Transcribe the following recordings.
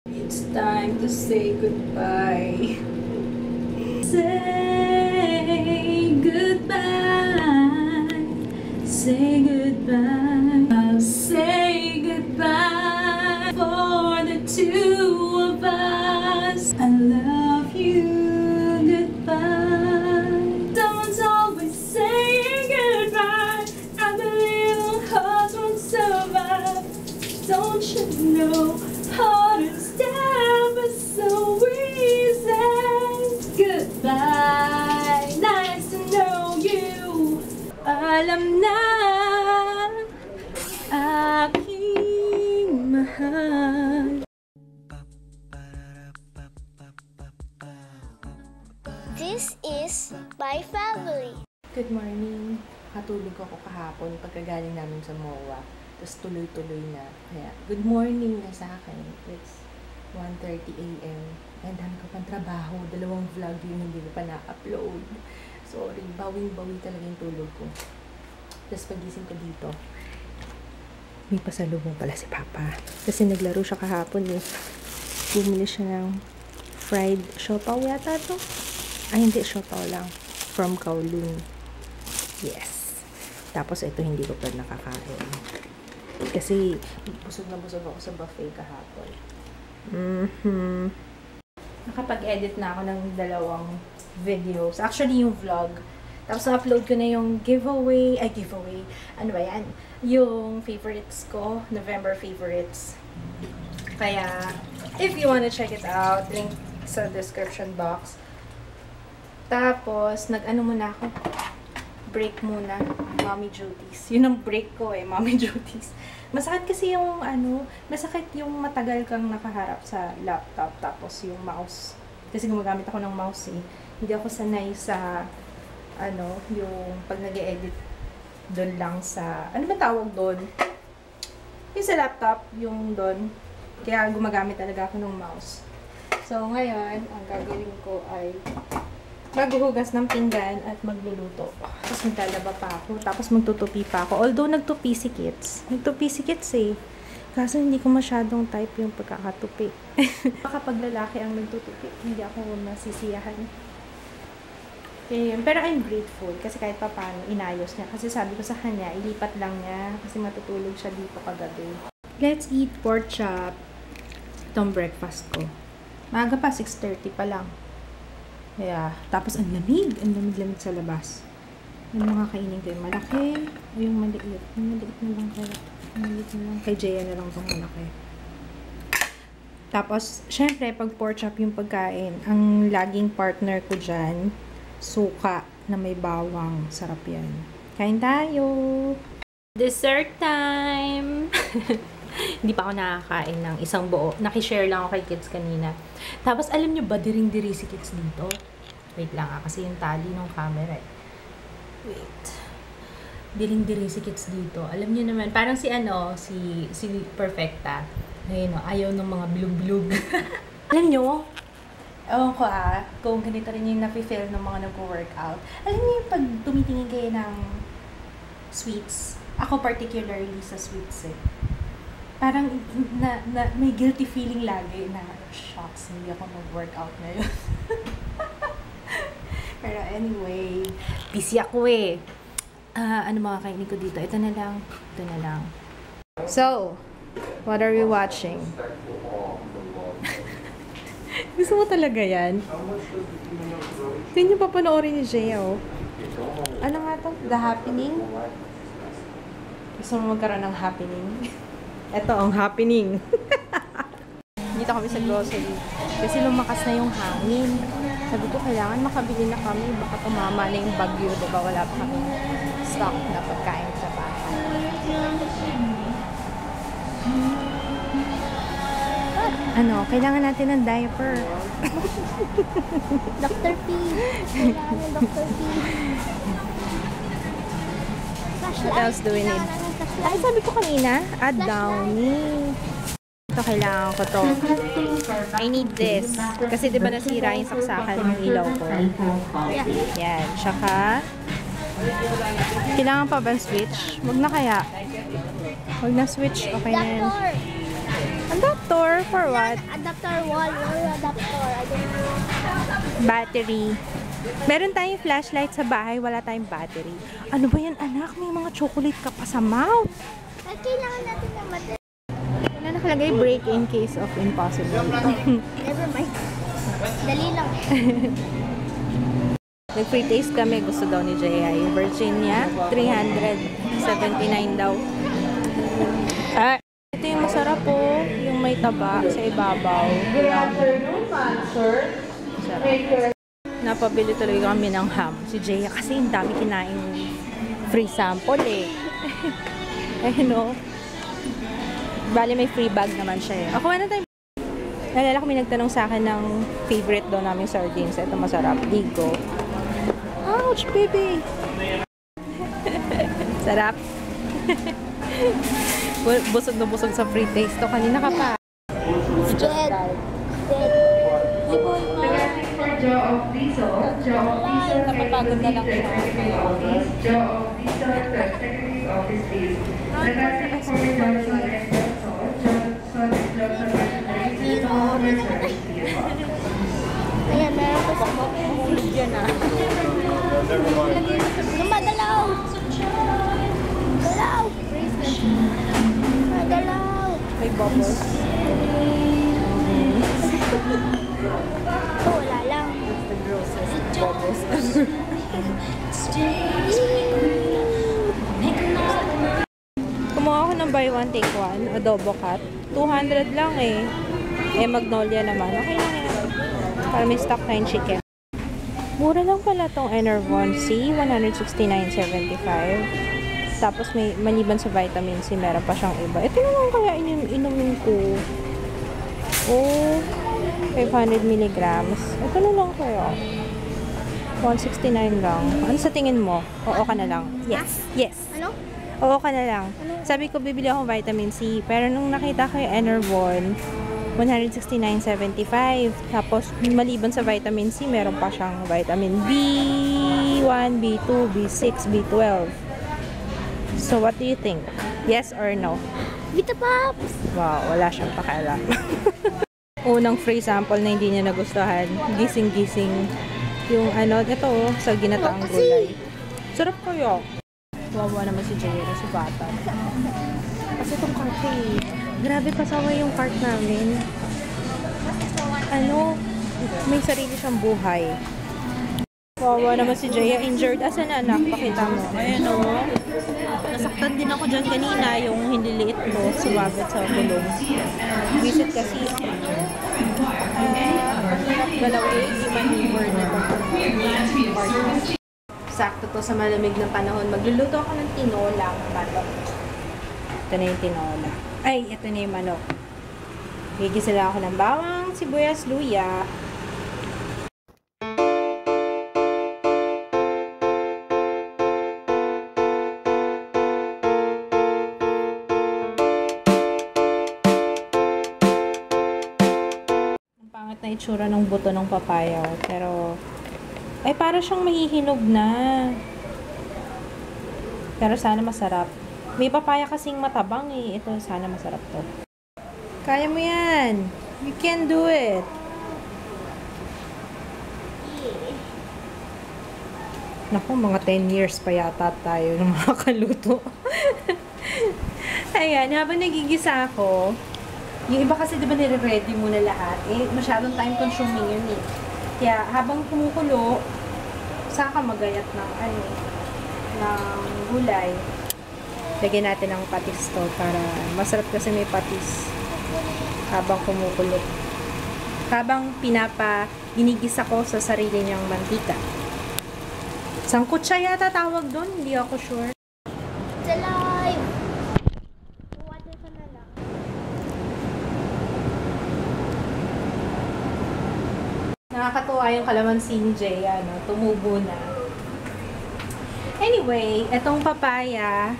It's time to say goodbye. Say goodbye. Say goodbye. I'll say goodbye for the two of us. I love you. Goodbye. Someone's always saying goodbye. I believe our hearts won't survive. Don't you know? Hard and step is so easy. Goodbye. Nice to know you. Alam na aking mahal. This is my family. Good morning. Katulog ako kahapon pagkagaling namin sa MOA. Tapos tuloy-tuloy na. Kaya, good morning na sa akin. It's 1:30 a.m. And dami ko pang trabaho. 2 vlog yung hindi ko pa na-upload. Sorry, bawing-bawi talaga yung tulog ko. Tapos pagising ko dito, may pasalubong pala si Papa. Kasi naglaro siya kahapon eh. Bumili siya ng fried siopaw yata to. Ay, hindi, siopaw lang. From Kowloon. Yes. Tapos ito hindi ko pa nakakain. Kasi busog na busog ako sa buffet kahapon. Nakapag-edit na ako ng 2 videos. Actually, yung vlog. Tapos na-upload ko na yung giveaway. Ano ba yan? Yung favorites ko. November favorites. Kaya, if you wanna check it out, link sa description box. Tapos, nag-ano muna ako. Break muna. Mommy duties. Yun ang break ko eh. Mommy duties. Masakit kasi yung masakit yung matagal kang nakaharap sa laptop tapos yung mouse. Kasi gumagamit ako ng mouse eh. Hindi ako sanay sa yung pag nag-edit doon lang sa, ano ba tawag doon? Yung sa laptop, yung doon. Kaya gumagamit talaga ako ng mouse. So ngayon, ang gagawin ko ay maghuhugas ng pinggan at magluluto. Tapos maglalaba pa ako. Tapos magtutupi pa ako. Although nagtupi si Kits. Nagtupi si Kits eh. Kaso hindi ko masyadong type yung pagkakatupi. Kapag lalaki ang nagtutupi, hindi ako masisiyahan. Pero I'm grateful kasi kahit pa paano inayos niya. Kasi sabi ko sa kanya, ilipat lang niya kasi matutulog siya dito kagabi. Let's eat pork chop. Itong breakfast ko. Maaga pa, 6:30 pa lang. Kaya, tapos ang lamig sa labas. Yung mga kainin ko yung malaki, o yung maliit. Yung maliit na lang kaya. Maliit na lang. Kay Jaya na lang itong malaki. Tapos, syempre, pag pork chop yung pagkain, ang laging partner ko dyan, suka na may bawang. Sarap yan. Kain tayo! Dessert time! Hindi pa ako nakakain ng isang buo. Nakishare lang ako kay Kids kanina. Tapos, alam nyo ba, diring-diri si Kids dito? Wait lang kasi yung tali ng camera eh. Wait. Diring-diri si Kids dito. Alam nyo naman, parang si Perfecta. Ayun ayaw ng mga bilog-bilog. Alam nyo, ewan ko kung ganito rin yung nafe-feel ng mga nag-workout. Alam nyo yung pag tumitingin kayo ng sweets, ako particularly sa sweets eh. Parang may guilty feeling lagi na, shocks, hindi ako mag-workout ngayon. Pero anyway, busy ako eh. Ano mga kainin ko dito? Ito na lang. So, what are we watching? Gusto mo talaga yan? Hindi nyo papanoorin ni Jay, oh. Ano nga to? The Happening? Gusto mo magkaroon ng happening? Ito ang happening. Dito kami sa grocery. Kasi lumakas na yung hangin. Sabi ko, kailangan makabili na kami. Baka tumama na yung bagyo. Diba? Wala pa kami stock na pagkain sa bahay. Kailangan natin ng diaper. Dr. P. Kailangan ng Dr. P. What else do we need? Ay, sabi ko kanina, add Downy. Ito, kailangan ko to. I need this. Kasi diba nasira yung saksakan ng ilaw ko. Yan. Tsaka, kailangan pa ba switch? Wag na kaya. Wag na switch. Okay na yan. Adapter? For what? Adapter wall adapter. I don't know. Battery. Meron tayong flashlight sa bahay, wala tayong battery. Ano ba yan, anak? May mga chocolate ka pa sa mouth. Kailangan natin ng battery. Wala nakalagay break in case of impossible. Never mind. Dali lang. Nag-free taste kami. Gusto daw ni Jaya. Yung Virginia, 379 daw. Ito yung masarap po. Yung may taba sa ibabaw. Sarap. Napabili tuloy kami ng ham. Si Jaya kasi yung dami kinain free sample eh. Ayun o. Bali may free bag naman siya eh. Ako ano tayo? Nalala ko may nagtanong sa akin ng favorite daw namin sardines. Ito masarap. Digo. Ouch, baby! Sarap. Busog na busog sa free taste to. Kanina ka pa. Dead. Jaw of Diesel, Napapagod na lang siya. Jaw of Diesel, the Secretary Office is Nagasic for Johnson and Johnson, Johnson and Ayan, meron pa sa Mahulog yan ah. Gumagalaw! Galaw! Gumagalaw! May bubbles. Ito, wala lang. The grossest bubbles. Kumuha ako ng buy one take one, adobo cut. 200 lang eh. Magnolia naman. Okay lang yan. Para may stock na yung chicken. Mura lang pala tong Enervon C, 169.75. Tapos may maliban sa vitamin C, meron pa siyang iba. Ito naman kaya inumin ko. Oh, 500 milligrams. Ito na lang kaya. 169 lang. Ano sa tingin mo? Oo ka na lang. Yes. Yes. Ano? Oo ka na lang. Sabi ko, bibili akong vitamin C. Pero nung nakita ko yung Enervon, 169.75. Tapos, maliban sa vitamin C, meron pa siyang vitamin B1, B2, B6, B12. So, what do you think? Yes or no? Vita Pops! Wow, wala siyang pakialam. Unang free sample na hindi niya nagustuhan. Gising-gising. Yung ano, ito sa ginataang gulay. Sarap kayo. Wawa naman si Jaira, si bata. Kasi itong cart eh. Grabe pasawa yung cart namin. Ano, may sarili siyang buhay. Wawa naman si Jaya. Injured. Asa na anak? Pakita mo. Ayan o. Nasaktan din ako dyan kanina. Yung hindi liit ko. Sumabit sa gulong. Visit kasi. Galawin. I-maneuver nito. Sakto to sa malamig na panahon. Magluluto ako ng tinolang manok. Ito na yung tinola. Ay, ito na yung manok. Gigisa lang ako ng bawang, sibuyas, luya. Ang pangit na itsura ng buto ng papaya. Pero, ay para siyang mahihinog na. Pero sana masarap. May papaya kasing matabang eh. Ito, sana masarap to. Kaya mo yan. You can do it. Naku, mga 10 years pa yata tayo ng makakaluto. Ayan, habang nagigisa ako, yung iba kasi diba nire-ready mo na lahat. Eh, masyadong time consuming yun eh. Kaya habang kumukulo, saka magayat ng ng gulay. Lagyan natin ng patis to para masarap kasi may patis habang kumukulo. Habang ginigisa ko sa sarili niyang mantika. Sangkot siya yata tawag doon, hindi ako sure. It's alive! Water ka na lang. Nakakatuwa yung kalamansi ni Jay, tumubo na. Anyway, etong papaya,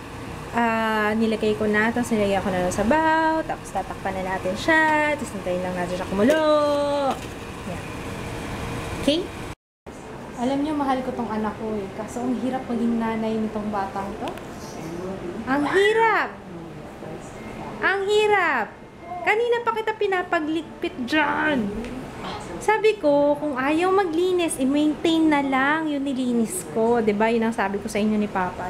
nilagay ko na, tapos nilagay ko na ng sabaw, tapos tatakpan na natin siya, tapos nantayin lang natin siya kumulo. Yan. Okay? Alam niyo, mahal ko tong anak ko eh. Kaso ang hirap maging nanay nitong batang to. Ang hirap! Ang hirap! Kanina pa kita pinapagligpit dyan. Sabi ko, kung ayaw maglinis, i-maintain na lang yung nilinis ko. Diba? Yun ang sabi ko sa inyo ni Papa.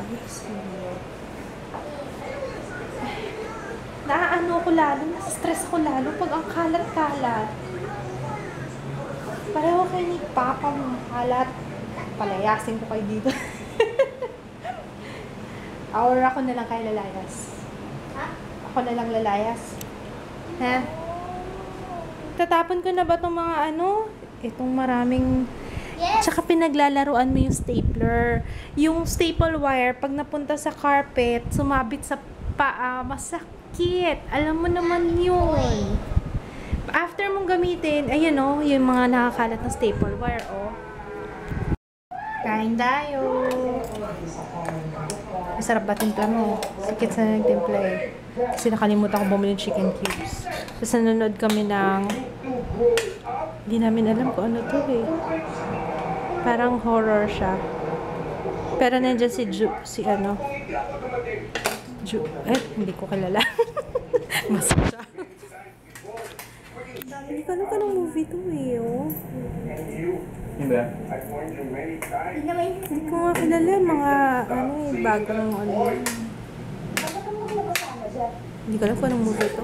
Naaano ko lalo, nasa-stress ko lalo pag ang kalat-kalat. Pareho kayo ni Papa mo kalat. Palayasin ko kayo dito. Or ako na lang kayo lalayas. Ha? Ako na lang lalayas. Ha? Tatapon ko na ba itong mga itong maraming... Yes. Tsaka pinaglalaruan mo yung stapler. Yung staple wire, pag napunta sa carpet, sumabit sa paa, masakit. Alam mo naman yun. After mong gamitin, ayun yung mga nakakalat na staple wire, Kain tayo. Masarap ba timpla mo? Sikit sa nagtimpla eh. Kasi nakalimutan ko bumili ng chicken cubes. Tapos nanonood kami ng... Hindi namin alam kung ano to eh. Parang horror siya. Pero nandiyan hindi ko kilala. Masa siya. Hindi ko alam ka ng movie to eh, Hindi naman. Hindi ko nga kilala mga bagong Hindi ko alam kung anong movie to.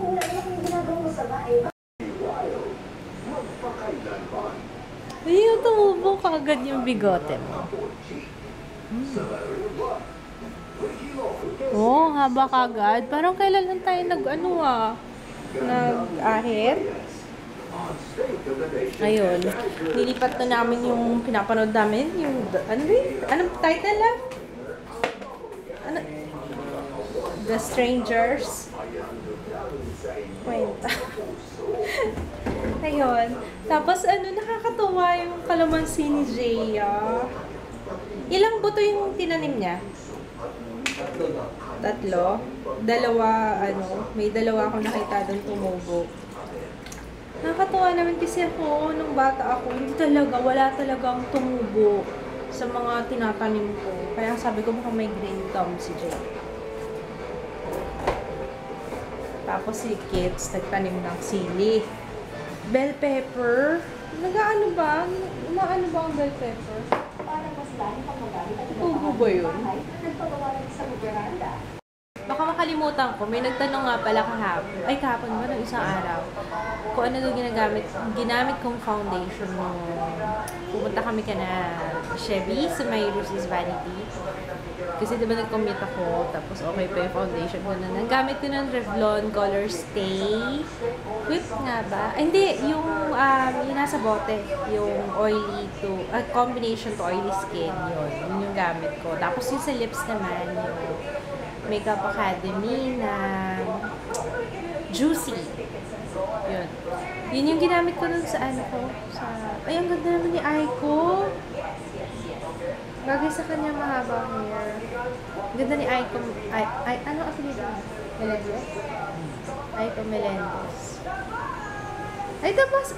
Hindi yung tumubo kaagad yung bigote mo. Haba kaagad. Parang kailan lang tayo nag-ahit. Ayun. Nilipat na namin yung pinapanood namin. Yung, anong title lang? The Strangers. Kwenta. Ayun. Tapos nakakatuwa yung kalamansi ni Jaya. Ilang buto yung tinanim niya? 3. May dalawa akong nakita doon tumubo. Nakakatuwa naman kasi ako, nung bata ako, wala talagang tumubo sa mga tinatanim ko. Kaya sabi ko baka may green thumb si Jay. Tapos si Kits, nagtanim ng sili. Bell pepper. Umaano ba ang bell pepper? Tubo ba yun? Baka makalimutan ko, may nagtanong nga pala kahapon ba ng isang araw, kung ano doon ginamit kong foundation nung pumunta kami Chevy sa may Roos's Vanity. Kasi diba nag-commute ako, tapos okay pa yung foundation ko na. Nagamit ko ng Revlon Color Stay. Whip nga ba? Hindi, yung nasa bote. Yung oily combination to oily skin. Yun yung gamit ko. Tapos yung sa lips naman, yung Makeup Academy na Juicy. Yun. Yun yung ginamit ko nun sa ay, ang ganda naman ni Aiko. Bagay sa kanya mahaba hair. Ganda ni Aiko. Ano apelido? Melendez? Aiko Melendez. Ay, tapos,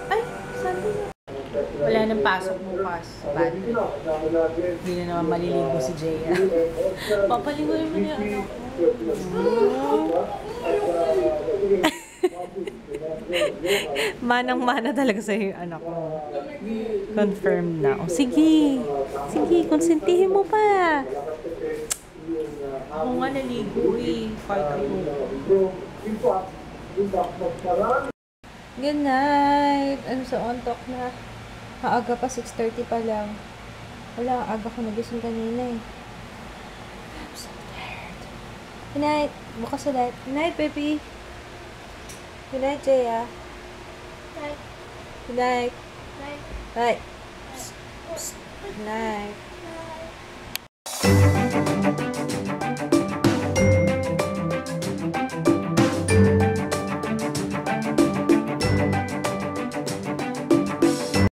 sabi niya. Wala nang pasok bukas. Bad. Hindi na naman maliligo si Jaya. Papaligoy mo niya anak ko. Manang-mana talaga sa'yo yung anak mo. Confirmed na. Sige, konsentihin mo pa. Ako nga naligo kahit ako. Good night. So, on talk na. Maaga pa, 6:30 pa lang. Wala, aga ko nagising kanina I'm so tired. Good night. Bukas ulit. Good night, baby. Good night, Jaya. Night. Good night. Night. Night. Good night.